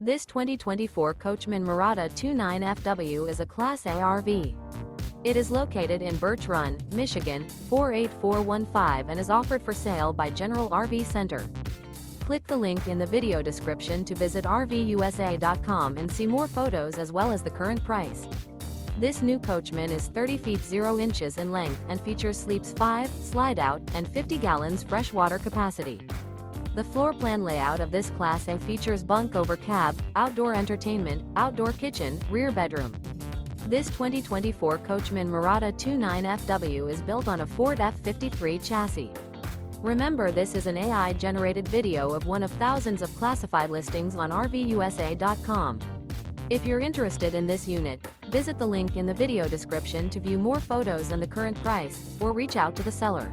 This 2024 Coachmen Mirada 29FW is a Class A RV. It is located in Birch Run, Michigan, 48415 and is offered for sale by General RV Center. Click the link in the video description to visit RVUSA.com and see more photos as well as the current price. This new Coachmen is 30 feet 0 inches in length and features sleeps 5, slide-out, and 50 gallons fresh water capacity. The floor plan layout of this Class A features bunk over cab, outdoor entertainment, outdoor kitchen, rear bedroom. This 2024 Coachmen Mirada 29FW is built on a Ford F53 chassis. Remember, this is an AI-generated video of one of thousands of classified listings on RVUSA.com. If you're interested in this unit, visit the link in the video description to view more photos and the current price, or reach out to the seller.